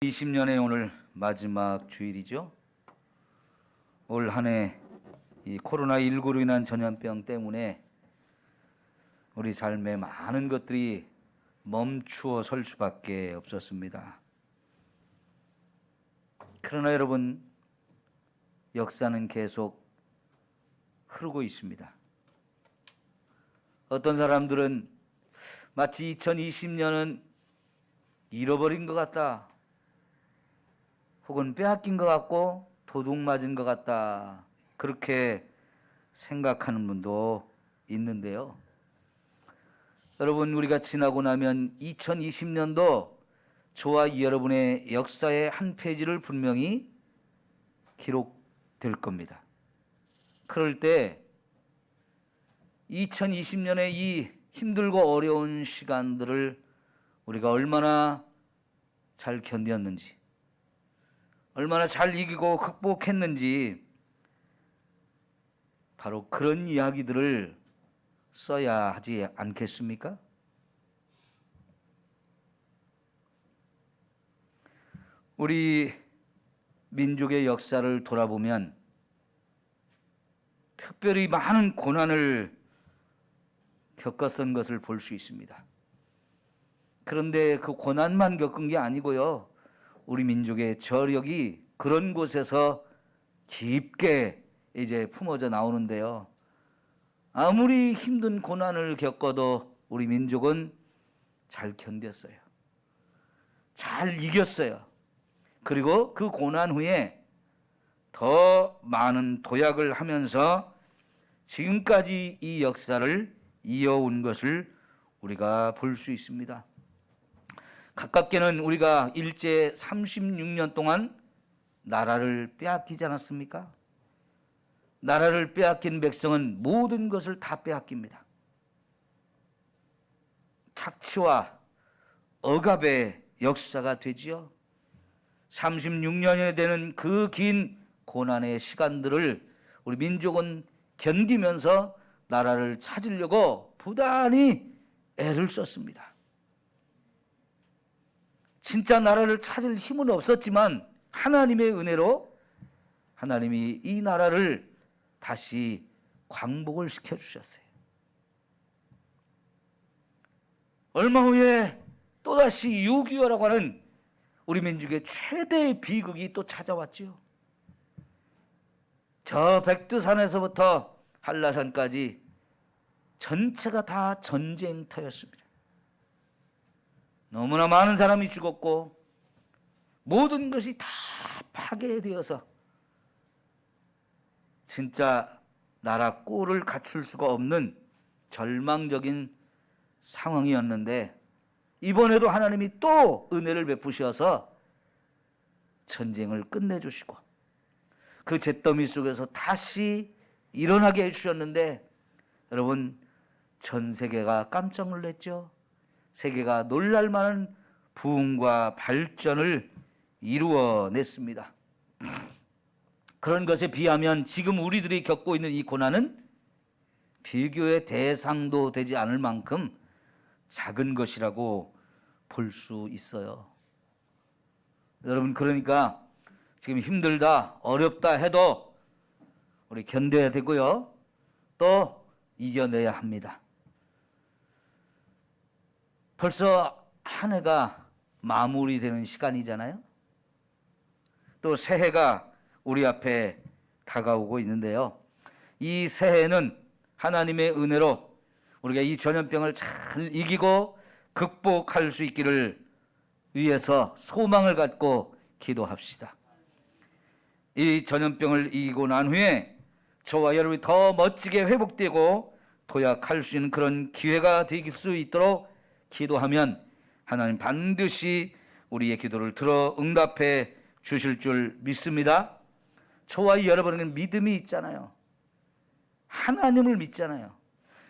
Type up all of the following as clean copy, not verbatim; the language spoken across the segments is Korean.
20년의 오늘 마지막 주일이죠. 올 한 해 이 코로나19로 인한 전염병 때문에 우리 삶에 많은 것들이 멈추어 설 수밖에 없었습니다. 그러나 여러분, 역사는 계속 흐르고 있습니다. 어떤 사람들은 마치 2020년은 잃어버린 것 같다, 혹은 빼앗긴 것 같고 도둑 맞은 것 같다, 그렇게 생각하는 분도 있는데요. 여러분, 우리가 지나고 나면 2020년도 저와 여러분의 역사의 한 페이지를 분명히 기록될 겁니다. 그럴 때 2020년의 이 힘들고 어려운 시간들을 우리가 얼마나 잘 견뎠는지, 얼마나 잘 이기고 극복했는지, 바로 그런 이야기들을 써야 하지 않겠습니까? 우리 민족의 역사를 돌아보면 특별히 많은 고난을 겪었던 것을 볼 수 있습니다. 그런데 그 고난만 겪은 게 아니고요, 우리 민족의 저력이 그런 곳에서 깊게 이제 품어져 나오는데요. 아무리 힘든 고난을 겪어도 우리 민족은 잘 견뎠어요. 잘 이겼어요. 그리고 그 고난 후에 더 많은 도약을 하면서 지금까지 이 역사를 이어온 것을 우리가 볼 수 있습니다. 가깝게는 우리가 일제 36년 동안 나라를 빼앗기지 않았습니까? 나라를 빼앗긴 백성은 모든 것을 다 빼앗깁니다. 착취와 억압의 역사가 되지요. 36년이 되는 그 긴 고난의 시간들을 우리 민족은 견디면서 나라를 찾으려고 부단히 애를 썼습니다. 진짜 나라를 찾을 힘은 없었지만 하나님의 은혜로 하나님이 이 나라를 다시 광복을 시켜주셨어요. 얼마 후에 또다시 6.25라고 하는 우리 민족의 최대의 비극이 또 찾아왔죠. 저 백두산에서부터 한라산까지 전체가 다 전쟁터였습니다. 너무나 많은 사람이 죽었고 모든 것이 다 파괴되어서 진짜 나라 꼴을 갖출 수가 없는 절망적인 상황이었는데, 이번에도 하나님이 또 은혜를 베푸셔서 전쟁을 끝내주시고 그 잿더미 속에서 다시 일어나게 해주셨는데, 여러분, 전 세계가 깜짝 놀랐죠. 세계가 놀랄만한 부흥과 발전을 이루어냈습니다. 그런 것에 비하면 지금 우리들이 겪고 있는 이 고난은 비교의 대상도 되지 않을 만큼 작은 것이라고 볼 수 있어요. 여러분, 그러니까 지금 힘들다, 어렵다 해도 우리 견뎌야 되고요, 또 이겨내야 합니다. 벌써 한 해가 마무리되는 시간이잖아요. 또 새해가 우리 앞에 다가오고 있는데요. 이 새해는 하나님의 은혜로 우리가 이 전염병을 잘 이기고 극복할 수 있기를 위해서 소망을 갖고 기도합시다. 이 전염병을 이기고 난 후에 저와 여러분이 더 멋지게 회복되고 도약할 수 있는 그런 기회가 될 수 있도록 기도하면 하나님 반드시 우리의 기도를 들어 응답해 주실 줄 믿습니다. 저와 여러분에게는 믿음이 있잖아요. 하나님을 믿잖아요.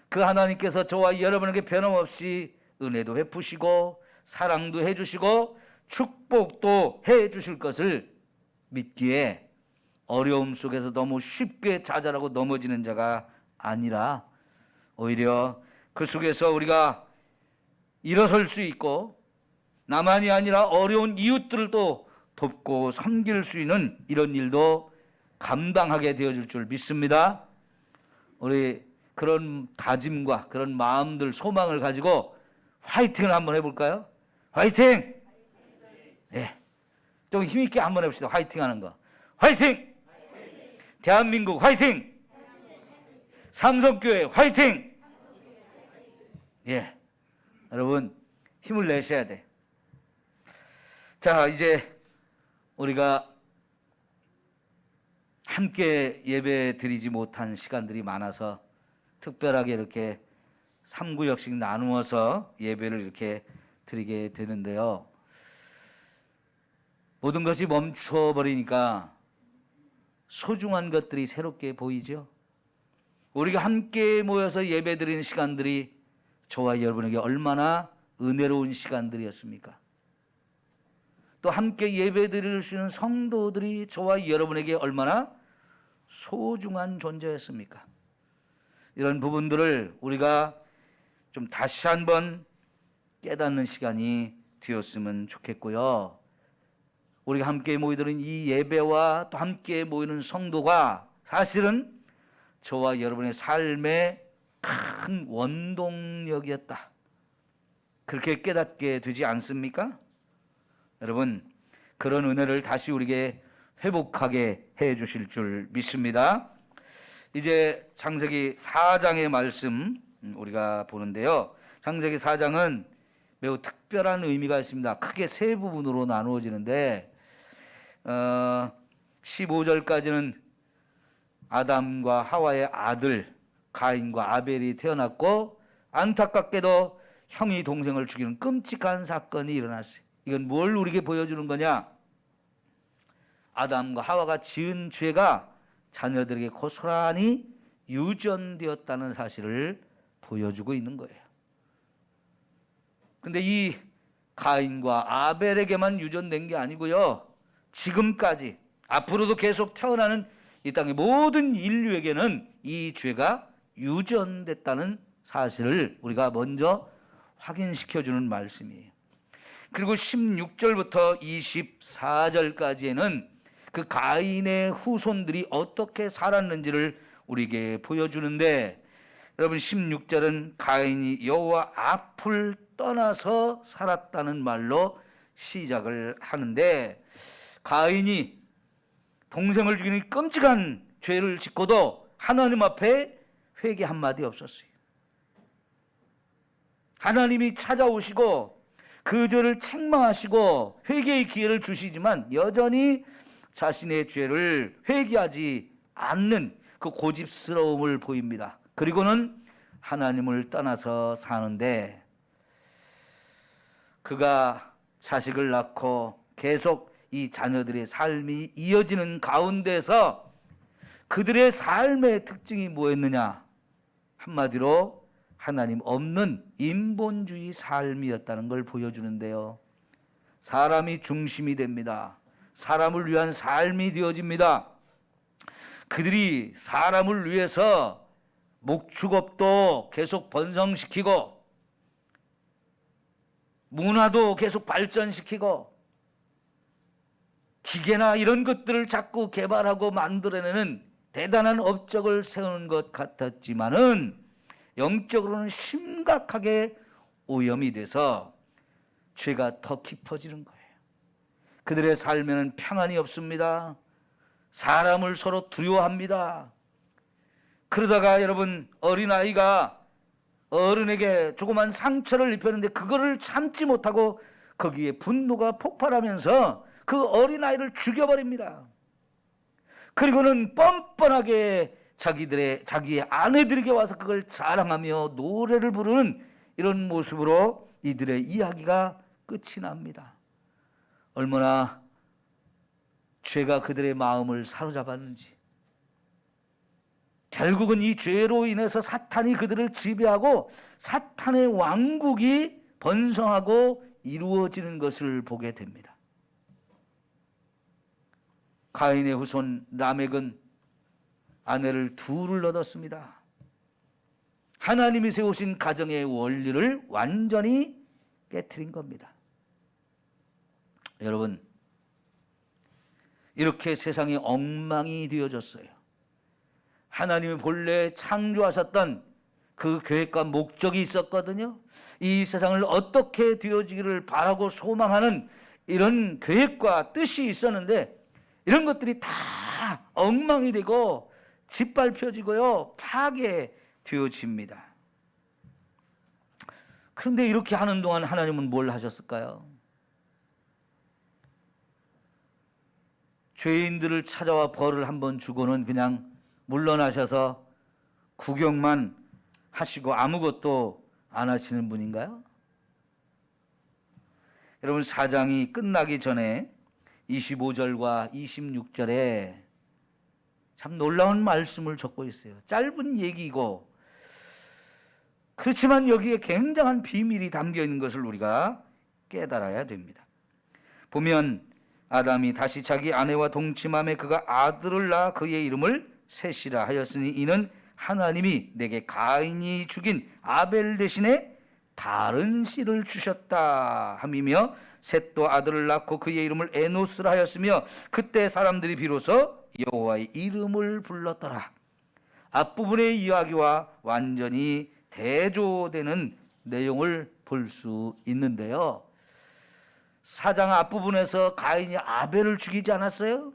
그 하나님께서 저와 여러분에게 변함없이 은혜도 베푸시고 사랑도 해주시고 축복도 해주실 것을 믿기에 어려움 속에서 너무 쉽게 좌절하고 넘어지는 자가 아니라 오히려 그 속에서 우리가 일어설 수 있고 나만이 아니라 어려운 이웃들을 또 돕고 섬길 수 있는 이런 일도 감당하게 되어질 줄 믿습니다. 우리 그런 다짐과 그런 마음들, 소망을 가지고 화이팅을 한번 해볼까요? 화이팅! 네. 좀 힘있게 한번 해봅시다. 화이팅 하는 거. 화이팅! 대한민국 화이팅! 삼성교회 화이팅! 예. 여러분, 힘을 내셔야 돼. 자, 이제 우리가 함께 예배 드리지 못한 시간들이 많아서 특별하게 이렇게 3구역씩 나누어서 예배를 이렇게 드리게 되는데요. 모든 것이 멈춰 버리니까 소중한 것들이 새롭게 보이죠. 우리가 함께 모여서 예배 드리는 시간들이 저와 여러분에게 얼마나 은혜로운 시간들이었습니까? 또 함께 예배 드릴 수 있는 성도들이 저와 여러분에게 얼마나 소중한 존재였습니까? 이런 부분들을 우리가 좀 다시 한번 깨닫는 시간이 되었으면 좋겠고요. 우리가 함께 모이는 이 예배와 또 함께 모이는 성도가 사실은 저와 여러분의 삶의 큰 원동력이었다. 그렇게 깨닫게 되지 않습니까? 여러분, 그런 은혜를 다시 우리에게 회복하게 해 주실 줄 믿습니다. 이제 창세기 4장의 말씀 우리가 보는데요. 창세기 4장은 매우 특별한 의미가 있습니다. 크게 세 부분으로 나누어지는데 15절까지는 아담과 하와의 아들 가인과 아벨이 태어났고 안타깝게도 형이 동생을 죽이는 끔찍한 사건이 일어났어요. 이건 뭘 우리에게 보여주는 거냐? 아담과 하와가 지은 죄가 자녀들에게 고스란히 유전되었다는 사실을 보여주고 있는 거예요. 근데 이 가인과 아벨에게만 유전된 게 아니고요. 지금까지 앞으로도 계속 태어나는 이 땅의 모든 인류에게는 이 죄가 유전됐다는 사실을 우리가 먼저 확인시켜주는 말씀이에요. 그리고 16절부터 24절까지에는 그 가인의 후손들이 어떻게 살았는지를 우리에게 보여주는데, 여러분 16절은 가인이 여호와 앞을 떠나서 살았다는 말로 시작을 하는데, 가인이 동생을 죽이는 끔찍한 죄를 짓고도 하나님 앞에 회개 한마디 없었어요. 하나님이 찾아오시고 그 죄를 책망하시고 회개의 기회를 주시지만 여전히 자신의 죄를 회개하지 않는 그 고집스러움을 보입니다. 그리고는 하나님을 떠나서 사는데, 그가 자식을 낳고 계속 이 자녀들의 삶이 이어지는 가운데서 그들의 삶의 특징이 뭐였느냐? 한마디로 하나님 없는 인본주의 삶이었다는 걸 보여주는데요. 사람이 중심이 됩니다. 사람을 위한 삶이 되어집니다. 그들이 사람을 위해서 목축업도 계속 번성시키고 문화도 계속 발전시키고 기계나 이런 것들을 자꾸 개발하고 만들어내는 대단한 업적을 세우는 것 같았지만은 영적으로는 심각하게 오염이 돼서 죄가 더 깊어지는 거예요. 그들의 삶에는 평안이 없습니다. 사람을 서로 두려워합니다. 그러다가 여러분, 어린아이가 어른에게 조그만 상처를 입혔는데 그거를 참지 못하고 거기에 분노가 폭발하면서 그 어린아이를 죽여버립니다. 그리고는 뻔뻔하게 자기의 아내들에게 와서 그걸 자랑하며 노래를 부르는 이런 모습으로 이들의 이야기가 끝이 납니다. 얼마나 죄가 그들의 마음을 사로잡았는지. 결국은 이 죄로 인해서 사탄이 그들을 지배하고 사탄의 왕국이 번성하고 이루어지는 것을 보게 됩니다. 가인의 후손 라멕은 아내를 둘을 얻었습니다. 하나님이 세우신 가정의 원리를 완전히 깨트린 겁니다. 여러분, 이렇게 세상이 엉망이 되어졌어요. 하나님이 본래 창조하셨던 그 계획과 목적이 있었거든요. 이 세상을 어떻게 되어지기를 바라고 소망하는 이런 계획과 뜻이 있었는데 이런 것들이 다 엉망이 되고 짓밟혀지고요, 파괴되어집니다. 그런데 이렇게 하는 동안 하나님은 뭘 하셨을까요? 죄인들을 찾아와 벌을 한번 주고는 그냥 물러나셔서 구경만 하시고 아무것도 안 하시는 분인가요? 여러분, 4장이 끝나기 전에 25절과 26절에 참 놀라운 말씀을 적고 있어요. 짧은 얘기이고 그렇지만 여기에 굉장한 비밀이 담겨 있는 것을 우리가 깨달아야 됩니다. 보면 아담이 다시 자기 아내와 동침함에 그가 아들을 낳아 그의 이름을 셋이라 하였으니 이는 하나님이 내게 가인이 죽인 아벨 대신에 다른 씨를 주셨다 함이며 셋도 아들을 낳고 그의 이름을 에노스라 하였으며 그때 사람들이 비로소 여호와의 이름을 불렀더라. 앞부분의 이야기와 완전히 대조되는 내용을 볼 수 있는데요. 4장 앞부분에서 가인이 아벨을 죽이지 않았어요?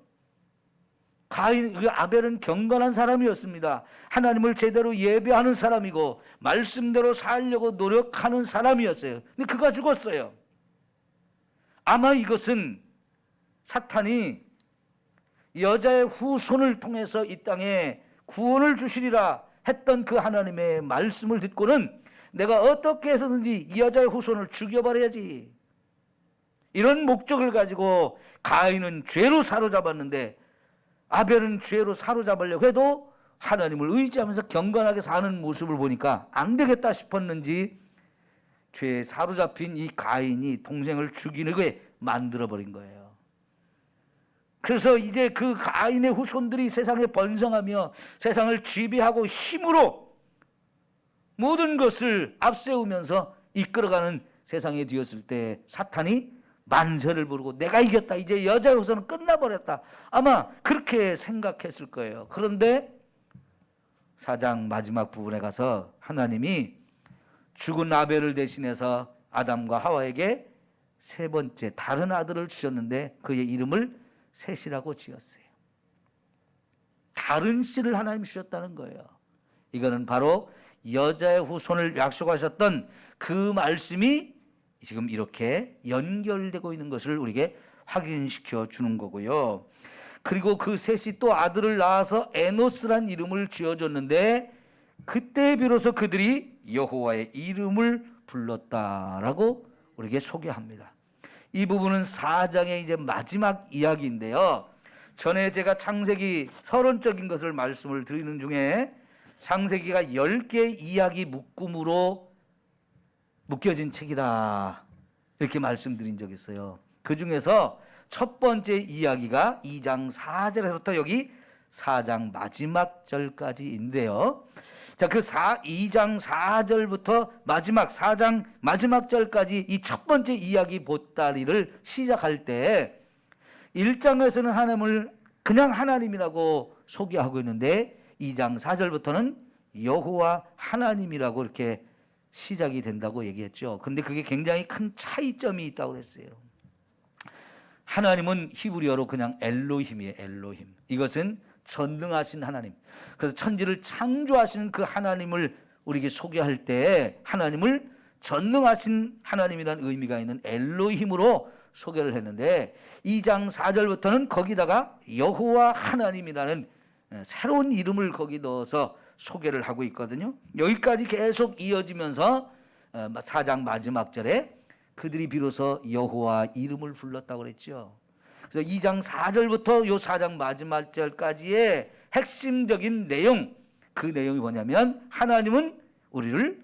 아벨은 경건한 사람이었습니다. 하나님을 제대로 예배하는 사람이고 말씀대로 살려고 노력하는 사람이었어요. 근데 그가 죽었어요. 아마 이것은 사탄이 여자의 후손을 통해서 이 땅에 구원을 주시리라 했던 그 하나님의 말씀을 듣고는 내가 어떻게 해서든지 이 여자의 후손을 죽여버려야지, 이런 목적을 가지고 가인은 죄로 사로잡았는데 아벨은 죄로 사로잡으려고 해도 하나님을 의지하면서 경건하게 사는 모습을 보니까 안 되겠다 싶었는지 죄에 사로잡힌 이 가인이 동생을 죽이게 만들어버린 거예요. 그래서 이제 그 가인의 후손들이 세상에 번성하며 세상을 지배하고 힘으로 모든 것을 앞세우면서 이끌어가는 세상이 되었을 때 사탄이 만세를 부르고 내가 이겼다, 이제 여자의 후손은 끝나버렸다, 아마 그렇게 생각했을 거예요. 그런데 4장 마지막 부분에 가서 하나님이 죽은 아벨을 대신해서 아담과 하와에게 세 번째 다른 아들을 주셨는데 그의 이름을 셋이라고 지었어요. 다른 씨를 하나님 주셨다는 거예요. 이거는 바로 여자의 후손을 약속하셨던 그 말씀이 지금 이렇게 연결되고 있는 것을 우리에게 확인시켜 주는 거고요. 그리고 그 셋이 또 아들을 낳아서 에노스란 이름을 지어줬는데 그때 비로소 그들이 여호와의 이름을 불렀다라고 우리에게 소개합니다. 이 부분은 4장의 이제 마지막 이야기인데요. 전에 제가 창세기 서론적인 것을 말씀을 드리는 중에 창세기가 10개의 이야기 묶음으로 묶여진 책이다, 이렇게 말씀드린 적이 있어요. 그 중에서 첫 번째 이야기가 2장 4절에서부터 여기 4장 마지막 절까지인데요. 자, 그 2장 4절부터 마지막 4장 마지막 절까지 이 첫 번째 이야기 보따리를 시작할 때 1장에서는 하나님을 그냥 하나님이라고 소개하고 있는데 2장 4절부터는 여호와 하나님이라고 이렇게 시작이 된다고 얘기했죠. 근데 그게 굉장히 큰 차이점이 있다고 그랬어요. 하나님은 히브리어로 그냥 엘로힘이에요. 엘로힘. 이것은 전능하신 하나님. 그래서 천지를 창조하신 그 하나님을 우리에게 소개할 때 하나님을 전능하신 하나님이라는 의미가 있는 엘로힘으로 소개를 했는데 2장 4절부터는 거기다가 여호와 하나님이라는 새로운 이름을 거기 넣어서 소개를 하고 있거든요. 여기까지 계속 이어지면서 4장 마지막 절에 그들이 비로소 여호와 이름을 불렀다고 그랬죠. 그래서 2장 4절부터 요 4장 마지막 절까지의 핵심적인 내용, 그 내용이 뭐냐면 하나님은 우리를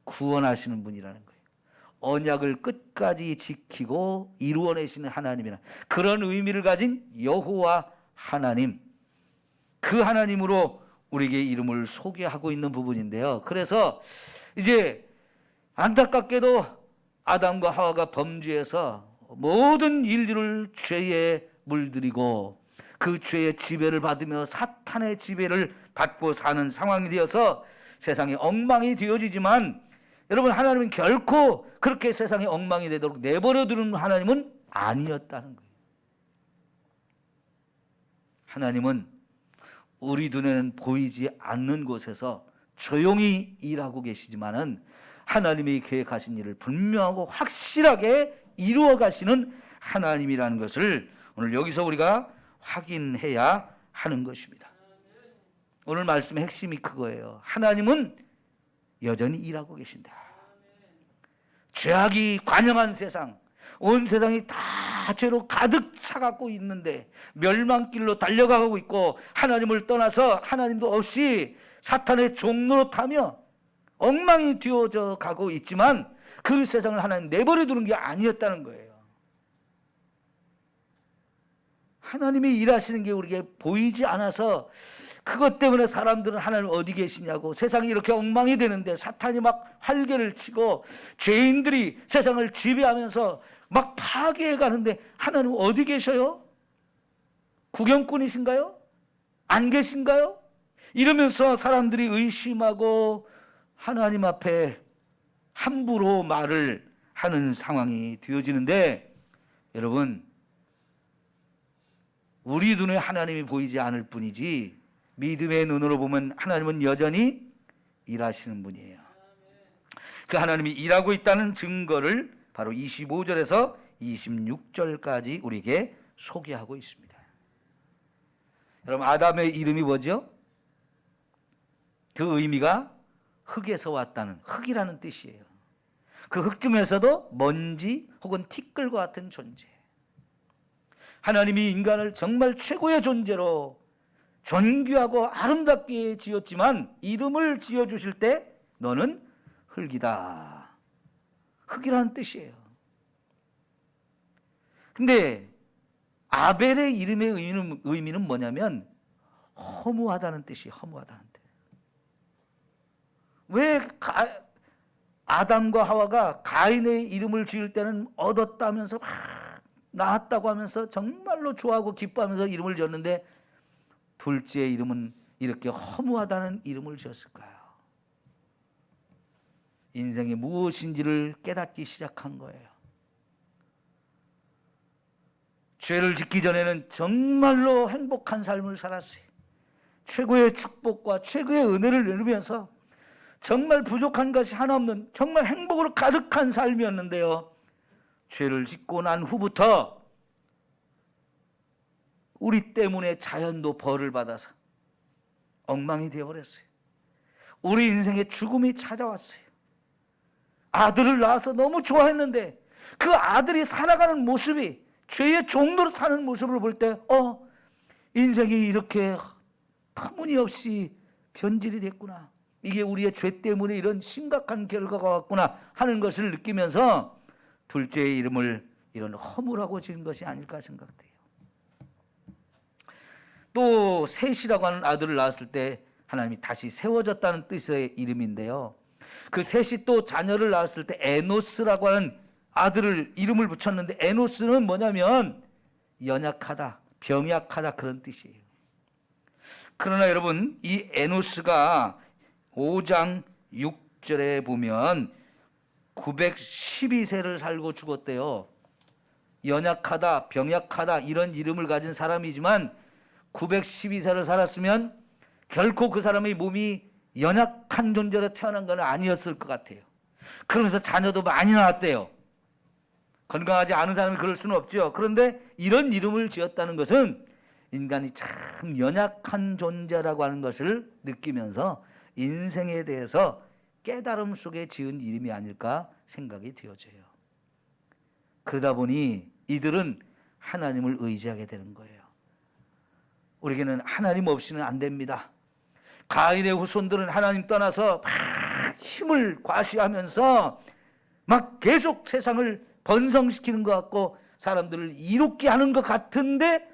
구원하시는 분이라는 거예요. 언약을 끝까지 지키고 이루어내시는 하나님이라, 그런 의미를 가진 여호와 하나님, 그 하나님으로 우리에게 이름을 소개하고 있는 부분인데요. 그래서 이제 안타깝게도 아담과 하와가 범죄해서 모든 인류를 죄에 물들이고 그 죄의 지배를 받으며 사탄의 지배를 받고 사는 상황이 되어서 세상이 엉망이 되어지지만, 여러분, 하나님은 결코 그렇게 세상이 엉망이 되도록 내버려 두는 하나님은 아니었다는 거예요. 하나님은 우리 눈에는 보이지 않는 곳에서 조용히 일하고 계시지만은 하나님이 계획하신 일을 분명하고 확실하게 이루어 가시는 하나님이라는 것을 오늘 여기서 우리가 확인해야 하는 것입니다. 오늘 말씀의 핵심이 그거예요. 하나님은 여전히 일하고 계신다. 죄악이 관영한 세상, 온 세상이 다 죄로 가득 차갖고 있는데 멸망길로 달려가고 있고, 하나님을 떠나서 하나님도 없이 사탄의 종로로 타며 엉망이 되어져 가고 있지만, 그 세상을 하나님 내버려 두는 게 아니었다는 거예요. 하나님이 일하시는 게 우리에게 보이지 않아서 그것 때문에 사람들은 하나님 어디 계시냐고, 세상이 이렇게 엉망이 되는데 사탄이 막 활개를 치고 죄인들이 세상을 지배하면서 막 파괴해 가는데 하나님 어디 계셔요? 구경꾼이신가요? 안 계신가요? 이러면서 사람들이 의심하고 하나님 앞에 함부로 말을 하는 상황이 되어지는데, 여러분, 우리 눈에 하나님이 보이지 않을 뿐이지 믿음의 눈으로 보면 하나님은 여전히 일하시는 분이에요. 그 하나님이 일하고 있다는 증거를 바로 25절에서 26절까지 우리에게 소개하고 있습니다. 여러분, 아담의 이름이 뭐죠? 그 의미가 흙에서 왔다는, 흙이라는 뜻이에요. 그 흙 중에서도 먼지 혹은 티끌과 같은 존재. 하나님이 인간을 정말 최고의 존재로 존귀하고 아름답게 지었지만 이름을 지어주실 때 너는 흙이다. 흙이라는 뜻이에요. 근데 아벨의 이름의 의미는 뭐냐면 허무하다는 뜻이에요. 허무하다는 뜻. 왜 아담과 하와가 가인의 이름을 지을 때는 얻었다면서 막 낳았다고 하면서 정말로 좋아하고 기뻐하면서 이름을 지었는데 둘째 이름은 이렇게 허무하다는 이름을 지었을까요? 인생이 무엇인지를 깨닫기 시작한 거예요. 죄를 짓기 전에는 정말로 행복한 삶을 살았어요. 최고의 축복과 최고의 은혜를 누리면서 정말 부족한 것이 하나 없는 정말 행복으로 가득한 삶이었는데요, 죄를 짓고 난 후부터 우리 때문에 자연도 벌을 받아서 엉망이 되어버렸어요. 우리 인생에 죽음이 찾아왔어요. 아들을 낳아서 너무 좋아했는데 그 아들이 살아가는 모습이 죄의 종로로 타는 모습을 볼 때 인생이 이렇게 터무니없이 변질이 됐구나. 이게 우리의 죄 때문에 이런 심각한 결과가 왔구나 하는 것을 느끼면서 둘째의 이름을 이런 허무라고 지은 것이 아닐까 생각돼요. 또 셋이라고 하는 아들을 낳았을 때 하나님이 다시 세워졌다는 뜻의 이름인데요, 그 셋이 또 자녀를 낳았을 때 에노스라고 하는 아들을 이름을 붙였는데, 에노스는 뭐냐면 연약하다, 병약하다 그런 뜻이에요. 그러나 여러분, 이 에노스가 5장 6절에 보면 912세를 살고 죽었대요. 연약하다, 병약하다 이런 이름을 가진 사람이지만 912세를 살았으면 결코 그 사람의 몸이 연약한 존재로 태어난 건 아니었을 것 같아요. 그러면서 자녀도 많이 낳았대요. 건강하지 않은 사람이 그럴 수는 없죠. 그런데 이런 이름을 지었다는 것은 인간이 참 연약한 존재라고 하는 것을 느끼면서 인생에 대해서 깨달음 속에 지은 이름이 아닐까 생각이 되어져요. 그러다 보니 이들은 하나님을 의지하게 되는 거예요. 우리에게는 하나님 없이는 안 됩니다. 가인의 후손들은 하나님 떠나서 막 힘을 과시하면서 막 계속 세상을 번성시키는 것 같고 사람들을 이롭게 하는 것 같은데,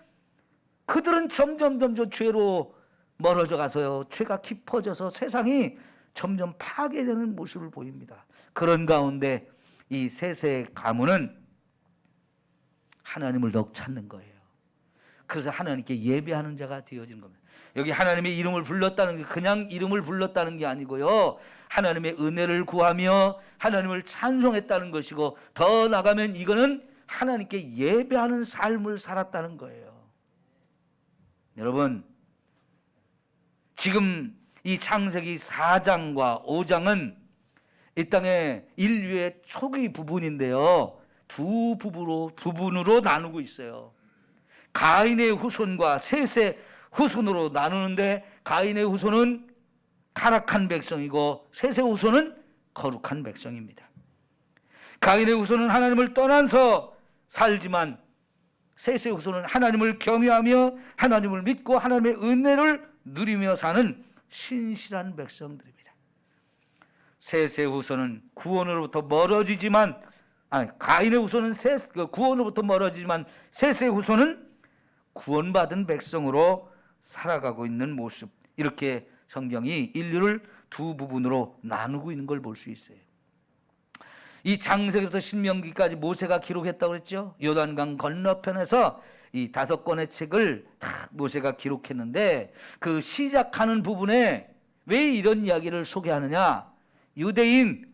그들은 점점 죄로 멀어져 가서요, 죄가 깊어져서 세상이 점점 파괴되는 모습을 보입니다. 그런 가운데 이 셋의 가문은 하나님을 더욱 찾는 거예요. 그래서 하나님께 예배하는 자가 되어지는 겁니다. 여기 하나님의 이름을 불렀다는 게 그냥 이름을 불렀다는 게 아니고요. 하나님의 은혜를 구하며 하나님을 찬송했다는 것이고, 더 나가면 이거는 하나님께 예배하는 삶을 살았다는 거예요. 여러분, 지금 이 창세기 4장과 5장은 이 땅의 인류의 초기 부분인데요, 두 부분으로 나누고 있어요. 가인의 후손과 셋의 후손으로 나누는데, 가인의 후손은 타락한 백성이고 셋의 후손은 거룩한 백성입니다. 가인의 후손은 하나님을 떠나서 살지만, 셋의 후손은 하나님을 경외하며 하나님을 믿고 하나님의 은혜를 누리며 사는 신실한 백성들입니다. 셋의 후손은 구원으로부터 멀어지지만, 가인의 후손은 구원으로부터 멀어지지만 셋의 후손은 구원받은 백성으로 살아가고 있는 모습, 이렇게 성경이 인류를 두 부분으로 나누고 있는 걸 볼 수 있어요. 이 창세기부터 신명기까지 모세가 기록했다고 그랬죠. 요단강 건너편에서 이 5권의 책을 다 모세가 기록했는데, 그 시작하는 부분에 왜 이런 이야기를 소개하느냐, 유대인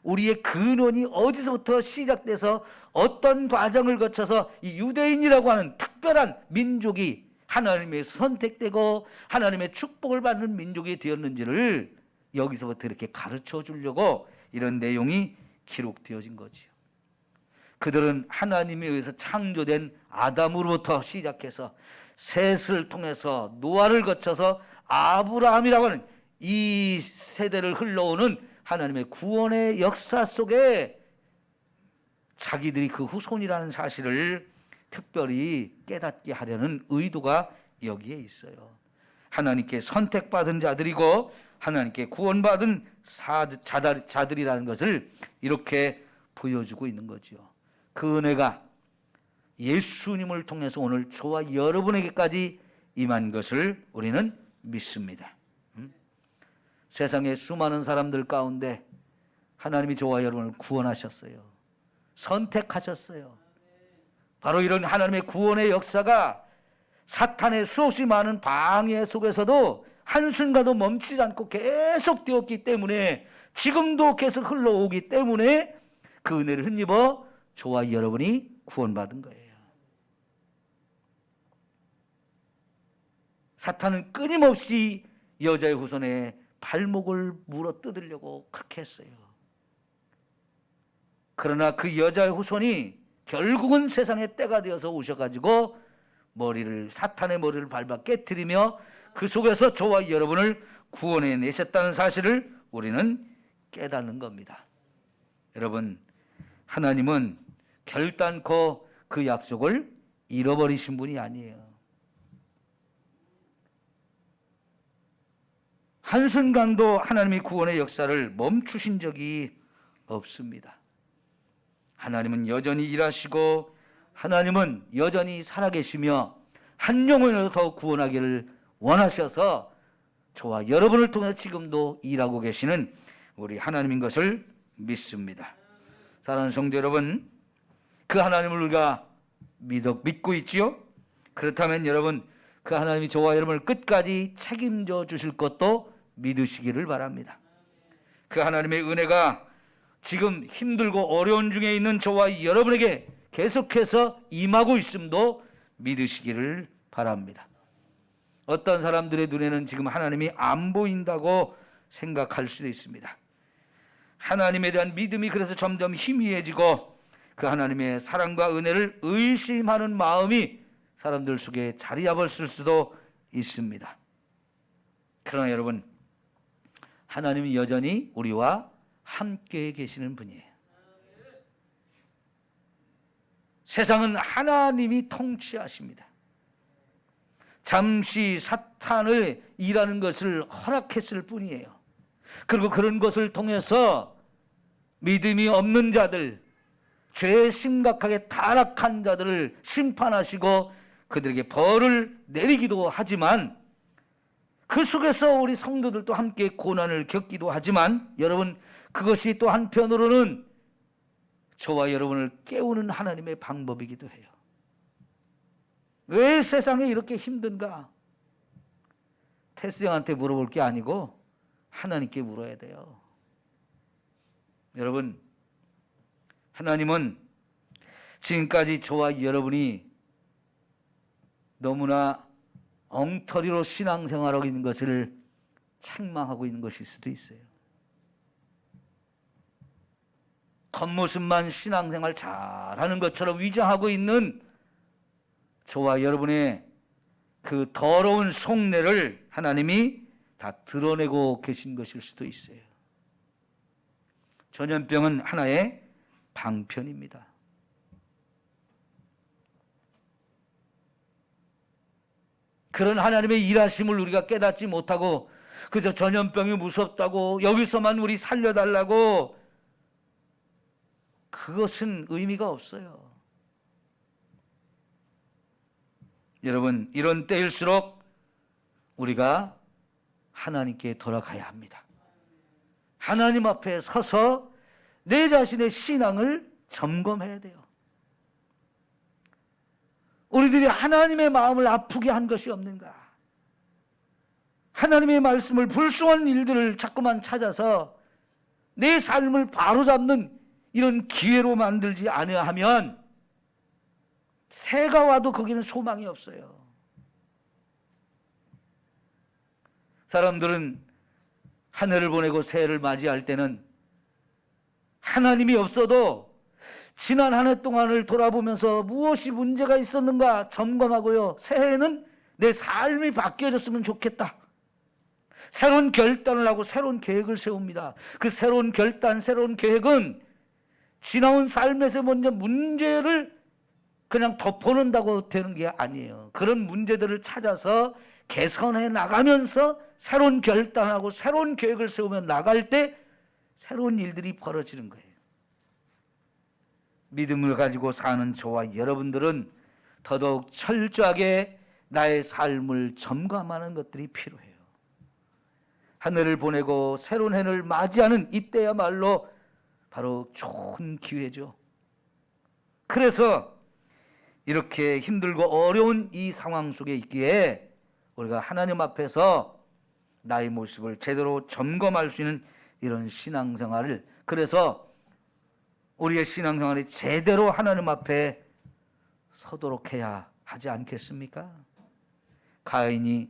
우리의 근원이 어디서부터 시작돼서 어떤 과정을 거쳐서 이 유대인이라고 하는 특별한 민족이 하나님에서 선택되고 하나님의 축복을 받는 민족이 되었는지를 여기서부터 이렇게 가르쳐 주려고 이런 내용이 기록되어진 거지요. 그들은 하나님에 의해서 창조된 아담으로부터 시작해서 셋을 통해서 노아를 거쳐서 아브라함이라고 하는 이 세대를 흘러오는 하나님의 구원의 역사 속에 자기들이 그 후손이라는 사실을 특별히 깨닫게 하려는 의도가 여기에 있어요. 하나님께 선택받은 자들이고 하나님께 구원받은 자들이라는 것을 이렇게 보여주고 있는 거죠. 그 은혜가 예수님을 통해서 오늘 저와 여러분에게까지 임한 것을 우리는 믿습니다. 세상의 수많은 사람들 가운데 하나님이 저와 여러분을 구원하셨어요. 선택하셨어요. 바로 이런 하나님의 구원의 역사가 사탄의 수없이 많은 방해 속에서도 한순간도 멈추지 않고 계속 되었기 때문에, 지금도 계속 흘러오기 때문에 그 은혜를 힘입어 저와 여러분이 구원받은 거예요. 사탄은 끊임없이 여자의 후손의 발목을 물어 뜯으려고 그렇게 했어요. 그러나 그 여자의 후손이 결국은 세상의 때가 되어서 오셔가지고 사탄의 머리를 밟아 깨트리며 그 속에서 저와 여러분을 구원해 내셨다는 사실을 우리는 깨닫는 겁니다. 여러분, 하나님은 결단코 그 약속을 잃어버리신 분이 아니에요. 한순간도 하나님이 구원의 역사를 멈추신 적이 없습니다. 하나님은 여전히 일하시고 하나님은 여전히 살아계시며 한 영혼이라도 더 구원하기를 원하셔서 저와 여러분을 통해 지금도 일하고 계시는 우리 하나님인 것을 믿습니다. 사랑하는 성도 여러분, 그 하나님을 우리가 믿고 있지요? 그렇다면 여러분, 그 하나님이 저와 여러분을 끝까지 책임져 주실 것도 믿으시기를 바랍니다. 그 하나님의 은혜가 지금 힘들고 어려운 중에 있는 저와 여러분에게 계속해서 임하고 있음도 믿으시기를 바랍니다. 어떤 사람들의 눈에는 지금 하나님이 안 보인다고 생각할 수도 있습니다. 하나님에 대한 믿음이 그래서 점점 희미해지고 그 하나님의 사랑과 은혜를 의심하는 마음이 사람들 속에 자리 잡았을 수도 있습니다. 그러나 여러분, 하나님이 여전히 우리와 함께 계시는 분이에요. 세상은 하나님이 통치하십니다. 잠시 사탄을 일하는 것을 허락했을 뿐이에요. 그리고 그런 것을 통해서 믿음이 없는 자들, 죄에 심각하게 타락한 자들을 심판하시고 그들에게 벌을 내리기도 하지만, 그 속에서 우리 성도들도 함께 고난을 겪기도 하지만, 여러분, 그것이 또 한편으로는 저와 여러분을 깨우는 하나님의 방법이기도 해요. 왜 세상에 이렇게 힘든가? 테스 형한테 물어볼 게 아니고 하나님께 물어야 돼요. 여러분, 하나님은 지금까지 저와 여러분이 너무나 엉터리로 신앙생활하고 있는 것을 책망하고 있는 것일 수도 있어요. 겉모습만 신앙생활 잘하는 것처럼 위장하고 있는 저와 여러분의 그 더러운 속내를 하나님이 다 드러내고 계신 것일 수도 있어요. 전염병은 하나의 방편입니다. 그런 하나님의 일하심을 우리가 깨닫지 못하고 그저 전염병이 무섭다고 여기서만 우리 살려달라고, 그것은 의미가 없어요. 여러분, 이런 때일수록 우리가 하나님께 돌아가야 합니다. 하나님 앞에 서서 내 자신의 신앙을 점검해야 돼요. 우리들이 하나님의 마음을 아프게 한 것이 없는가? 하나님의 말씀을 불순한 일들을 자꾸만 찾아서 내 삶을 바로잡는 이런 기회로 만들지 아니하면 새가 와도 거기는 소망이 없어요. 사람들은 한 해를 보내고 새해를 맞이할 때는 하나님이 없어도 지난 한 해 동안을 돌아보면서 무엇이 문제가 있었는가 점검하고요, 새해에는 내 삶이 바뀌어졌으면 좋겠다, 새로운 결단을 하고 새로운 계획을 세웁니다. 그 새로운 결단, 새로운 계획은 지나온 삶에서 먼저 문제를 그냥 덮어놓는다고 되는 게 아니에요. 그런 문제들을 찾아서 개선해 나가면서 새로운 결단하고 새로운 계획을 세우며 나갈 때 새로운 일들이 벌어지는 거예요. 믿음을 가지고 사는 저와 여러분들은 더더욱 철저하게 나의 삶을 점검하는 것들이 필요해요. 한 해를 보내고 새로운 해를 맞이하는 이때야말로 바로 좋은 기회죠. 그래서 이렇게 힘들고 어려운 이 상황 속에 있기에 우리가 하나님 앞에서 나의 모습을 제대로 점검할 수 있는 이런 신앙생활을, 그래서 우리의 신앙생활이 제대로 하나님 앞에 서도록 해야 하지 않겠습니까? 가인이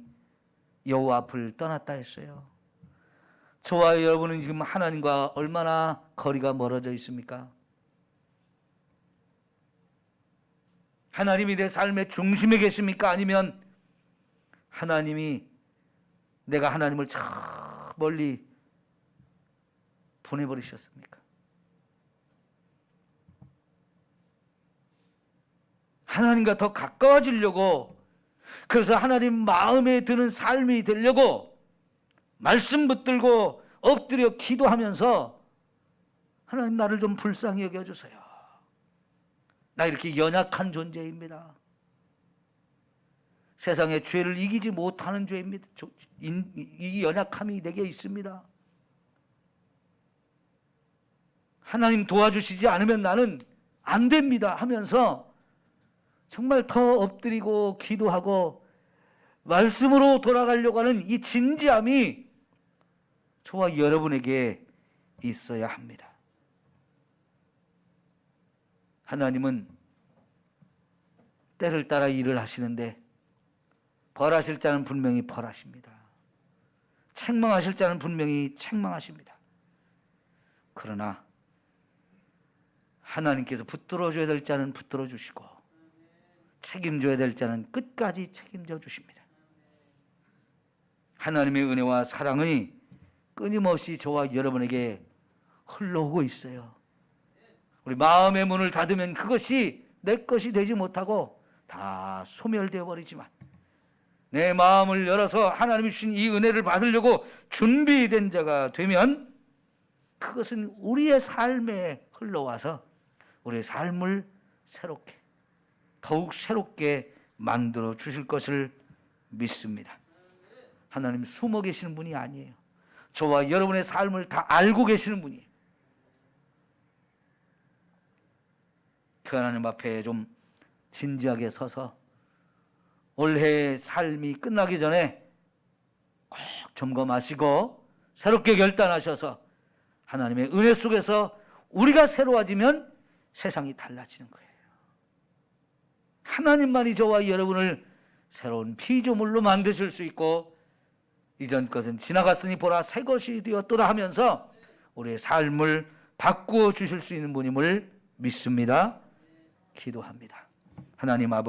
여호와 앞을 떠났다 했어요. 저와 여러분은 지금 하나님과 얼마나 거리가 멀어져 있습니까? 하나님이 내 삶의 중심에 계십니까? 아니면 하나님이 내가 하나님을 저 멀리 보내버리셨습니까? 하나님과 더 가까워지려고, 그래서 하나님 마음에 드는 삶이 되려고 말씀 붙들고 엎드려 기도하면서 하나님 나를 좀 불쌍히 여겨주세요. 나 이렇게 연약한 존재입니다. 세상의 죄를 이기지 못하는 죄입니다. 이 연약함이 내게 있습니다. 하나님 도와주시지 않으면 나는 안 됩니다 하면서 정말 더 엎드리고 기도하고 말씀으로 돌아가려고 하는 이 진지함이 저와 여러분에게 있어야 합니다. 하나님은 때를 따라 일을 하시는데 벌하실 자는 분명히 벌하십니다. 책망하실 자는 분명히 책망하십니다. 그러나 하나님께서 붙들어줘야 될 자는 붙들어 주시고 책임져야 될 자는 끝까지 책임져 주십니다. 하나님의 은혜와 사랑이 끊임없이 저와 여러분에게 흘러오고 있어요. 우리 마음의 문을 닫으면 그것이 내 것이 되지 못하고 다 소멸되어 버리지만, 내 마음을 열어서 하나님이 주신 이 은혜를 받으려고 준비된 자가 되면 그것은 우리의 삶에 흘러와서 우리의 삶을 새롭게, 더욱 새롭게 만들어 주실 것을 믿습니다. 하나님 숨어 계시는 분이 아니에요. 저와 여러분의 삶을 다 알고 계시는 분이에요. 그 하나님 앞에 좀 진지하게 서서 올해 삶이 끝나기 전에 꼭 점검하시고 새롭게 결단하셔서 하나님의 은혜 속에서 우리가 새로워지면 세상이 달라지는 거예요. 하나님만이 저와 여러분을 새로운 피조물로 만드실 수 있고 이전 것은 지나갔으니 보라 새 것이 되었도다 하면서 우리의 삶을 바꾸어 주실 수 있는 분임을 믿습니다. 기도합니다. 하나님 아버지